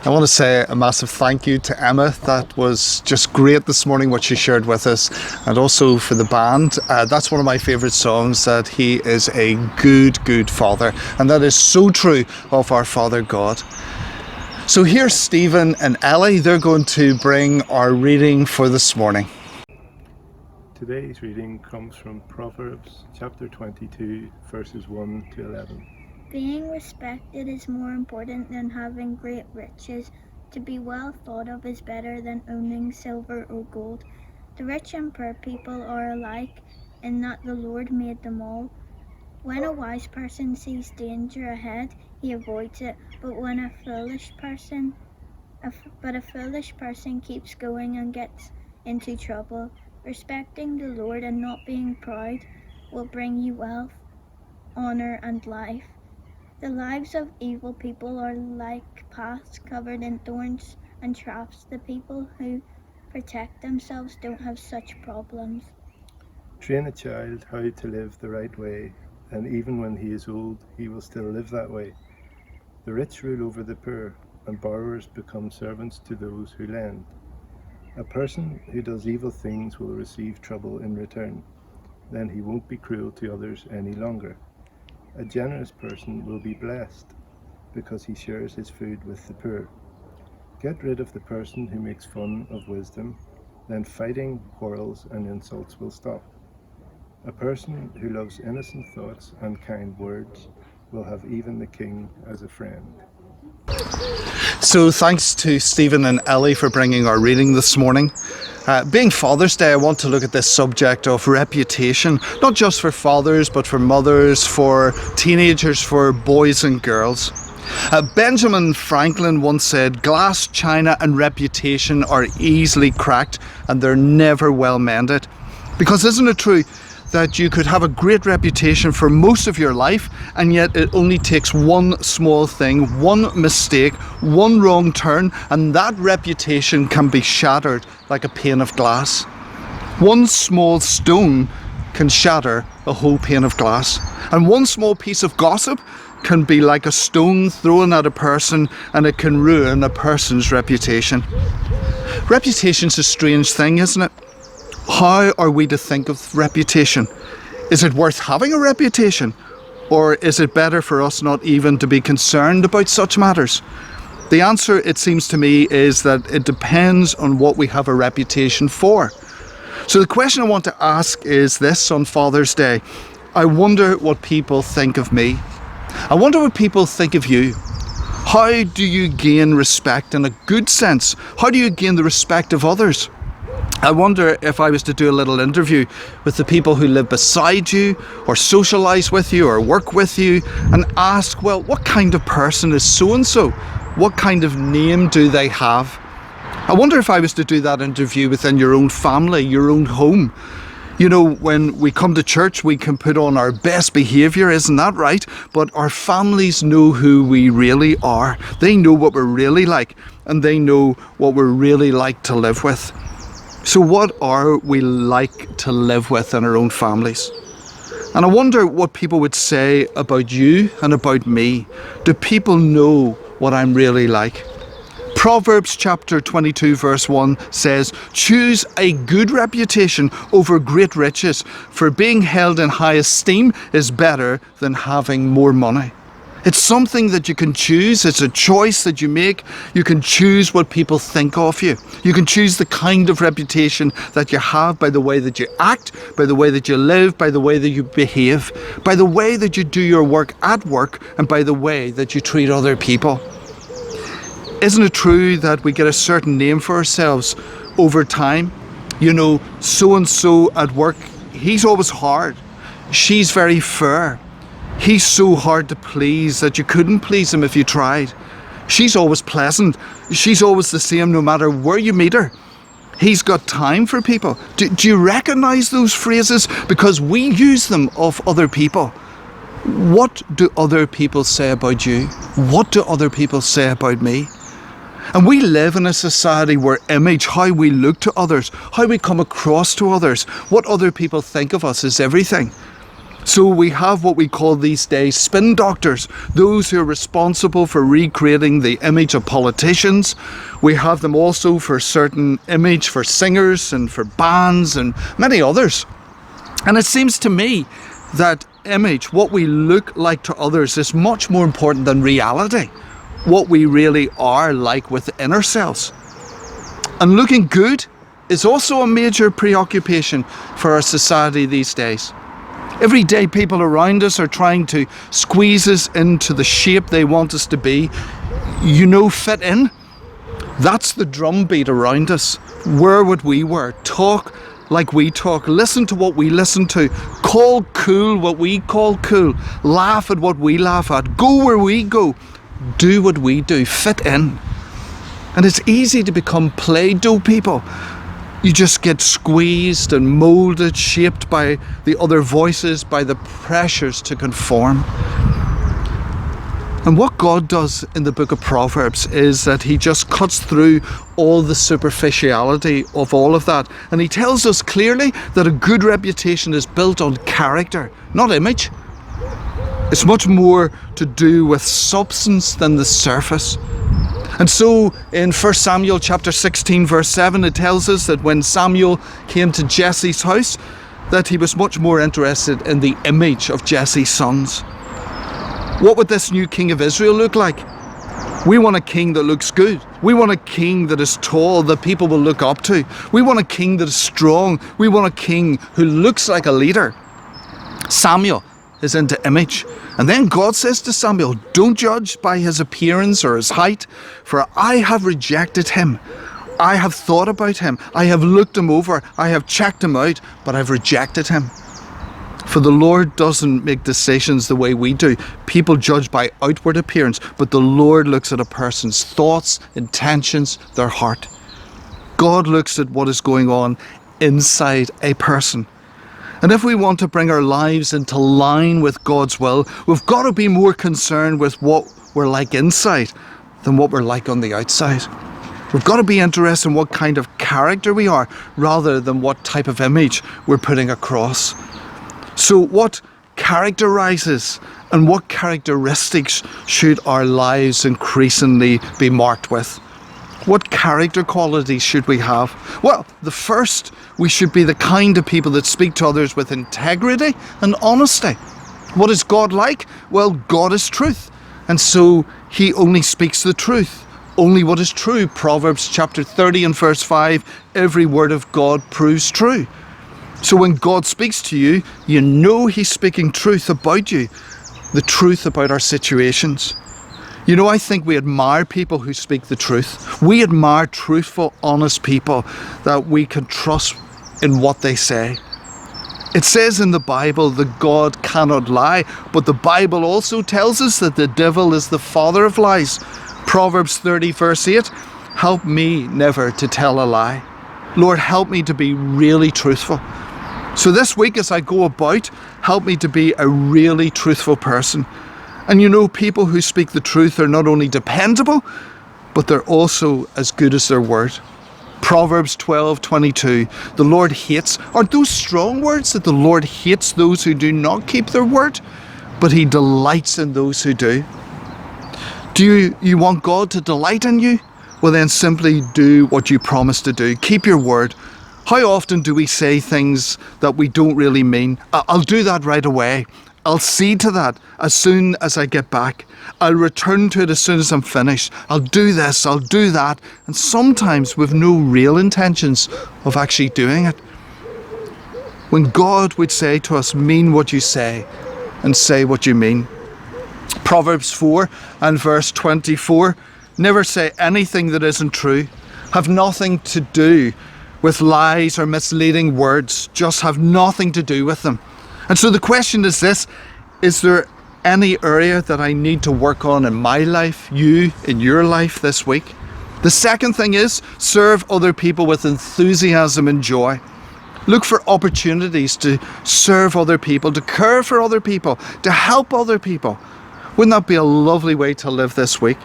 I want to say a massive thank you to Emma. That was just great this morning, what she shared with us, and also for the band. That's one of my favourite songs, that he is a good father, and that is so true of our Father God. So here's Stephen and Ellie. They're going to bring our reading for this morning. Today's reading comes from Proverbs Chapter 22, verses 1 to 11. Being respected is more important than having great riches. To be well thought of is better than owning silver or gold. The rich and poor people are alike in that the Lord made them all. When a wise person sees danger ahead, he avoids it, but a foolish person keeps going and gets into trouble. Respecting the Lord and not being proud will bring you wealth, honor, and life. The lives of evil people are like paths covered in thorns and traps. The people who protect themselves don't have such problems. Train a child how to live the right way, and even when he is old, he will still live that way. The rich rule over the poor, and borrowers become servants to those who lend. A person who does evil things will receive trouble in return. Then he won't be cruel to others any longer. A generous person will be blessed because he shares his food with the poor. Get rid of the person who makes fun of wisdom, then fighting, quarrels, and insults will stop. A person who loves innocent thoughts and kind words will have even the king as a friend. So thanks to Stephen and Ellie for bringing our reading this morning. Being Father's Day, I want to look at this subject of reputation, not just for fathers, but for mothers, for teenagers, for boys and girls. Benjamin Franklin once said, "Glass, china and reputation are easily cracked, and they're never well mended." Because isn't it true that you could have a great reputation for most of your life, and yet it only takes one small thing, one mistake, one wrong turn, and that reputation can be shattered like a pane of glass. One small stone can shatter a whole pane of glass, and one small piece of gossip can be like a stone thrown at a person, and it can ruin a person's reputation. Reputation's a strange thing, isn't it? How are we to think of reputation? Is it worth having a reputation? Or is it better for us not even to be concerned about such matters? The answer, it seems to me, is that it depends on what we have a reputation for. So the question I want to ask is this on Father's Day. I wonder what people think of me. I wonder what people think of you. How do you gain respect in a good sense? How do you gain the respect of others? I wonder if I was to do a little interview with the people who live beside you, or socialise with you, or work with you, and ask, well, what kind of person is so-and-so? What kind of name do they have? I wonder if I was to do that interview within your own family, your own home. You know, when we come to church, we can put on our best behaviour, isn't that right? But our families know who we really are. They know what we're really like, and they know what we're really like to live with. So what are we like to live with in our own families? And I wonder what people would say about you and about me. Do people know what I'm really like? Proverbs Chapter 22 verse 1 says, "Choose a good reputation over great riches, for being held in high esteem is better than having more money." It's something that you can choose. It's a choice that you make. You can choose what people think of you. You can choose the kind of reputation that you have by the way that you act, by the way that you live, by the way that you behave, by the way that you do your work at work, and by the way that you treat other people. Isn't it true that we get a certain name for ourselves over time? You know, so-and-so at work, he's always hard. She's very fair. He's so hard to please that you couldn't please him if you tried. She's always pleasant. She's always the same no matter where you meet her. He's got time for people. Do you recognise those phrases? Because we use them of other people. What do other people say about you? What do other people say about me? And we live in a society where image, how we look to others, how we come across to others, what other people think of us is everything. So we have what we call these days spin doctors, those who are responsible for recreating the image of politicians. We have them also for certain image for singers and for bands and many others. And it seems to me that image, what we look like to others, is much more important than reality, what we really are like within ourselves. And looking good is also a major preoccupation for our society these days. Every day people around us are trying to squeeze us into the shape they want us to be. Fit in. That's the drumbeat around us. Wear what we wear. Talk like we talk. Listen to what we listen to. Call cool what we call cool. Laugh at what we laugh at. Go where we go. Do what we do. Fit in. And it's easy to become Play-Doh people. You just get squeezed and moulded, shaped by the other voices, by the pressures to conform. And what God does in the book of Proverbs is that he just cuts through all the superficiality of all of that. And he tells us clearly that a good reputation is built on character, not image. It's much more to do with substance than the surface. And so in 1 Samuel chapter 16 verse 7, it tells us that when Samuel came to Jesse's house, that he was much more interested in the image of Jesse's sons. What would this new king of Israel look like? We want a king that looks good. We want a king that is tall, that people will look up to. We want a king that is strong. We want a king who looks like a leader. Samuel is into image. And then God says to Samuel, don't judge by his appearance or his height, for I have rejected him. I have thought about him. I have looked him over. I have checked him out, but I've rejected him. For the Lord doesn't make decisions the way we do. People judge by outward appearance, but the Lord looks at a person's thoughts, intentions, their heart. God looks at what is going on inside a person. And if we want to bring our lives into line with God's will, we've got to be more concerned with what we're like inside than what we're like on the outside. We've got to be interested in what kind of character we are rather than what type of image we're putting across. So what characterizes and what characteristics should our lives increasingly be marked with? What character qualities should we have? Well, the first, we should be the kind of people that speak to others with integrity and honesty. What is God like? Well, God is truth. And so he only speaks the truth. Only what is true. Proverbs Chapter 30 and verse 5, every word of God proves true. So when God speaks to you, you know he's speaking truth about you, the truth about our situations. I think we admire people who speak the truth. We admire truthful, honest people that we can trust in what they say. It says in the Bible that God cannot lie, but the Bible also tells us that the devil is the father of lies. Proverbs 30 verse 8, help me never to tell a lie. Lord, help me to be really truthful. So this week as I go about, help me to be a really truthful person. And people who speak the truth are not only dependable, but they're also as good as their word. Proverbs 12:22, the Lord hates, aren't those strong words that the Lord hates those who do not keep their word, but he delights in those who do? Do you want God to delight in you? Well then simply do what you promise to do. Keep your word. How often do we say things that we don't really mean? I'll do that right away. I'll see to that as soon as I get back. I'll return to it as soon as I'm finished. I'll do this, I'll do that. And sometimes with no real intentions of actually doing it. When God would say to us, mean what you say and say what you mean. Proverbs 4 and verse 24, never say anything that isn't true. Have nothing to do with lies or misleading words. Just have nothing to do with them. And so the question is this, is there any area that I need to work on in my life, you in your life this week? The second thing is serve other people with enthusiasm and joy. Look for opportunities to serve other people, to care for other people, to help other people. Wouldn't that be a lovely way to live this week?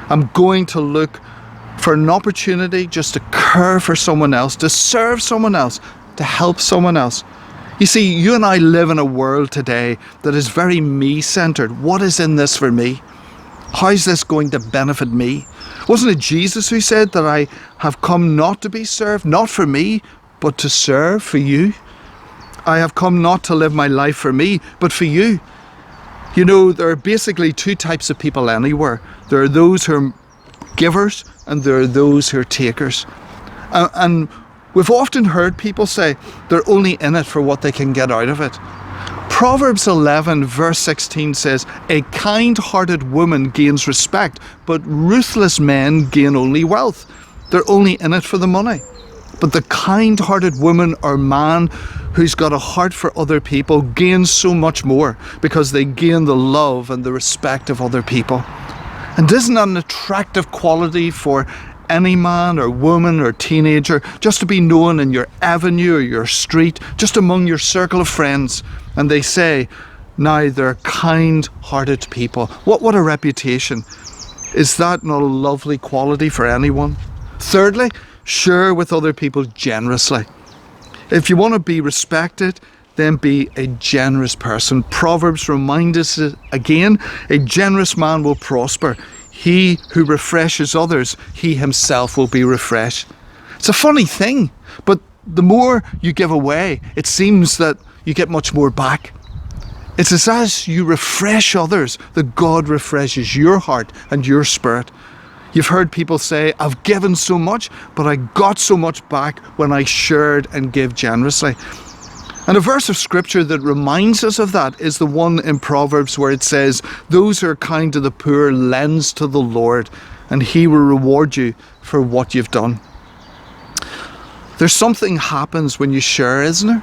I'm going to look for an opportunity just to care for someone else, to serve someone else, to help someone else. You see, you and I live in a world today that is very me-centered. What is in this for me? How's this going to benefit me? Wasn't it Jesus who said that I have come not to be served, not for me, but to serve for you? I have come not to live my life for me, but for you. You know, there are basically two types of people anywhere. There are those who are givers and there are those who are takers. And we've often heard people say they're only in it for what they can get out of it. Proverbs 11 verse 16 says, "A kind-hearted woman gains respect, but ruthless men gain only wealth." They're only in it for the money. But the kind-hearted woman or man who's got a heart for other people gains so much more because they gain the love and the respect of other people. And isn't that an attractive quality for any man or woman or teenager, just to be known in your avenue or your street, just among your circle of friends? And they say, now they're kind-hearted people. What a reputation. Is that not a lovely quality for anyone? Thirdly, share with other people generously. If you want to be respected, then be a generous person. Proverbs remind us again, a generous man will prosper. He who refreshes others, he himself will be refreshed. It's a funny thing, but the more you give away, it seems that you get much more back. It's as you refresh others that God refreshes your heart and your spirit. You've heard people say, I've given so much, but I got so much back when I shared and gave generously. And a verse of scripture that reminds us of that is the one in Proverbs where it says, those who are kind to the poor lends to the Lord, and he will reward you for what you've done. There's something happens when you share, isn't there?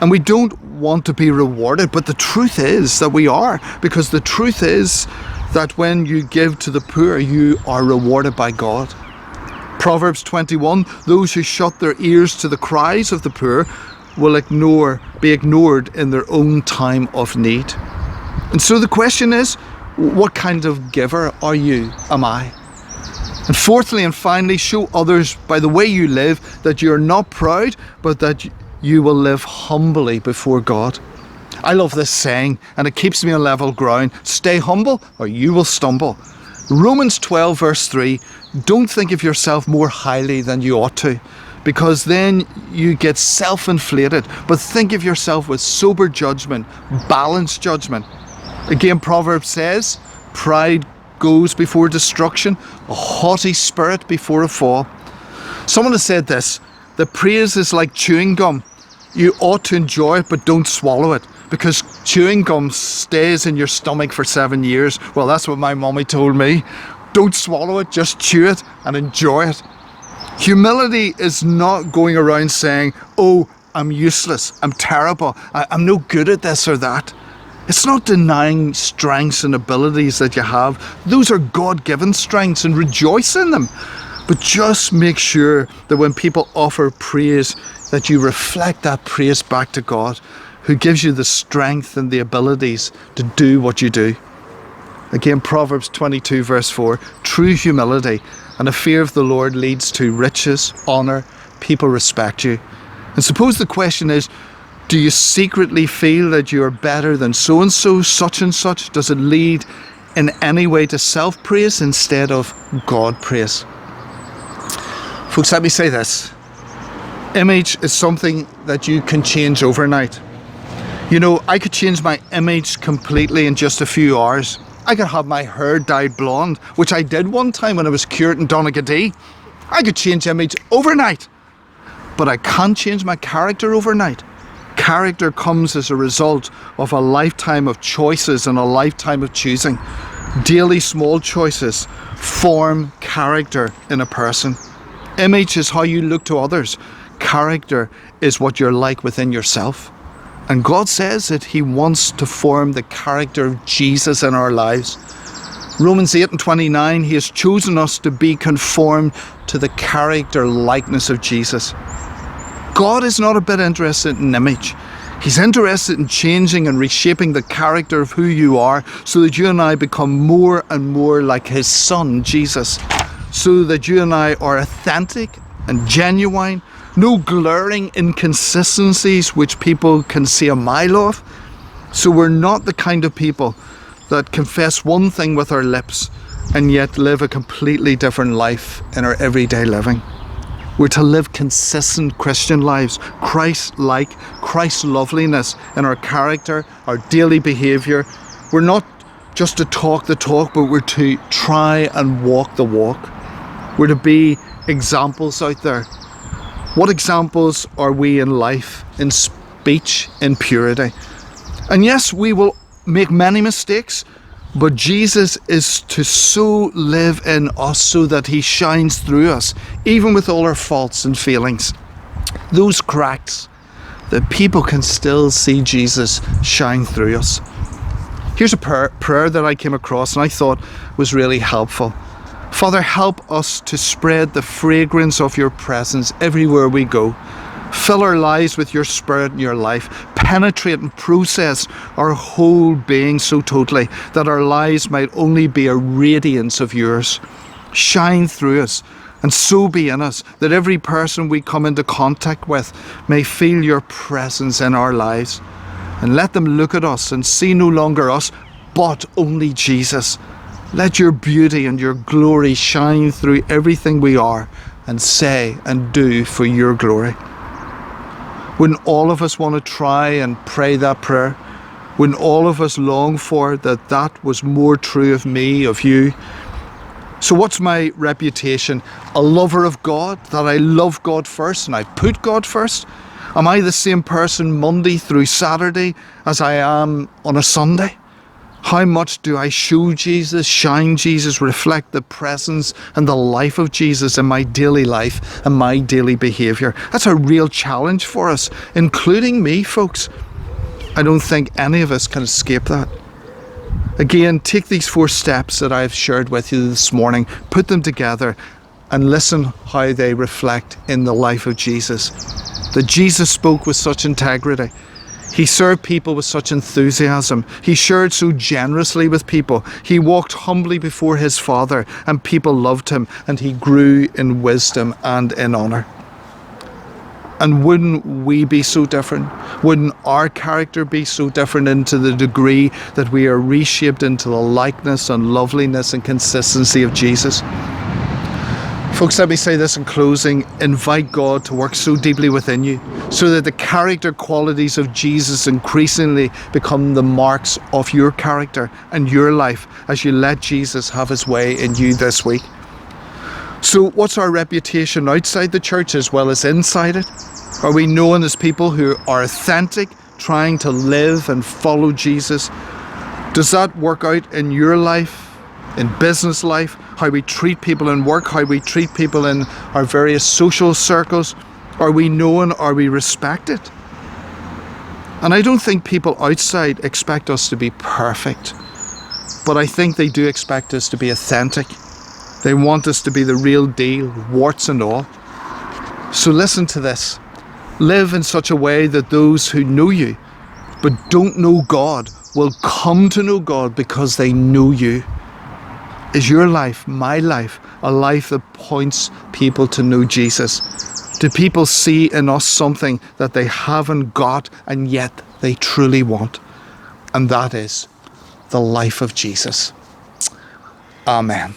And we don't want to be rewarded, but the truth is that we are, because the truth is that when you give to the poor, you are rewarded by God. Proverbs 21, those who shut their ears to the cries of the poor will be ignored in their own time of need. And so the question is, what kind of giver are you? Am I? And fourthly and finally, show others by the way you live that you're not proud, but that you will live humbly before God. I love this saying, and it keeps me on level ground. Stay humble or you will stumble. Romans 12 verse 3, don't think of yourself more highly than you ought to, because then you get self-inflated, but think of yourself with sober judgment, balanced judgment. Again, Proverbs says, pride goes before destruction, a haughty spirit before a fall. Someone has said this, that praise is like chewing gum. You ought to enjoy it, but don't swallow it, because chewing gum stays in your stomach for 7 years. Well, that's what my mommy told me. Don't swallow it, just chew it and enjoy it. Humility is not going around saying, oh, I'm useless, I'm terrible, I'm no good at this or that. It's not denying strengths and abilities that you have. Those are God-given strengths, and rejoice in them. But just make sure that when people offer praise, that you reflect that praise back to God, who gives you the strength and the abilities to do what you do. Again, Proverbs 22 verse 4, true humility and a fear of the Lord leads to riches, honour, people respect you. And suppose the question is, do you secretly feel that you are better than so-and-so, such and such? Does it lead in any way to self-praise instead of God praise? Folks, let me say this. Image is something that you can change overnight. You know, I could change my image completely in just a few hours. I could have my hair dyed blonde, which I did one time when I was cured in Donegal. I could change image overnight, but I can't change my character overnight. Character comes as a result of a lifetime of choices and a lifetime of choosing. Daily small choices form character in a person. Image is how you look to others. Character is what you're like within yourself. And God says that he wants to form the character of Jesus in our lives. Romans 8:29, he has chosen us to be conformed to the character likeness of Jesus. God is not a bit interested in image. He's interested in changing and reshaping the character of who you are so that you and I become more and more like his son, Jesus. So that you and I are authentic and genuine, no glaring inconsistencies which people can see a mile of. So we're not the kind of people that confess one thing with our lips and yet live a completely different life in our everyday living. We're to live consistent Christian lives, Christ-like, Christ-loveliness in our character, our daily behaviour. We're not just to talk the talk, but we're to try and walk the walk. We're to be examples out there. What examples are we in life, in speech, in purity? And yes, we will make many mistakes, but Jesus is to so live in us so that he shines through us, even with all our faults and failings. Those cracks, that people can still see Jesus shine through us. Here's a prayer that I came across and I thought was really helpful. Father, help us to spread the fragrance of your presence everywhere we go. Fill our lives with your spirit and your life. Penetrate and process our whole being so totally that our lives might only be a radiance of yours. Shine through us and so be in us that every person we come into contact with may feel your presence in our lives. And let them look at us and see no longer us, but only Jesus. Let your beauty and your glory shine through everything we are and say and do for your glory. Wouldn't all of us want to try and pray that prayer? Wouldn't all of us long for that was more true of me, of you? So what's my reputation? A lover of God, that I love God first and I put God first? Am I the same person Monday through Saturday as I am on a Sunday? How much do I show Jesus, shine Jesus, reflect the presence and the life of Jesus in my daily life and my daily behaviour? That's a real challenge for us, including me, folks. I don't think any of us can escape that. Again, take these 4 steps that I've shared with you this morning, put them together and listen how they reflect in the life of Jesus. That Jesus spoke with such integrity. He served people with such enthusiasm. He shared so generously with people. He walked humbly before his Father and people loved him, and he grew in wisdom and in honour. And wouldn't we be so different? Wouldn't our character be so different into the degree that we are reshaped into the likeness and loveliness and consistency of Jesus? Folks, let me say this in closing. Invite God to work so deeply within you so that the character qualities of Jesus increasingly become the marks of your character and your life as you let Jesus have his way in you this week. So what's our reputation outside the church as well as inside it? Are we known as people who are authentic, trying to live and follow Jesus? Does that work out in your life? In business life, how we treat people in work, how we treat people in our various social circles? Are we known? Are we respected? And I don't think people outside expect us to be perfect, but I think they do expect us to be authentic. They want us to be the real deal, warts and all. So listen to this. Live in such a way that those who know you but don't know God will come to know God because they know you. Is your life, my life, a life that points people to know Jesus? Do people see in us something that they haven't got and yet they truly want? And that is the life of Jesus. Amen.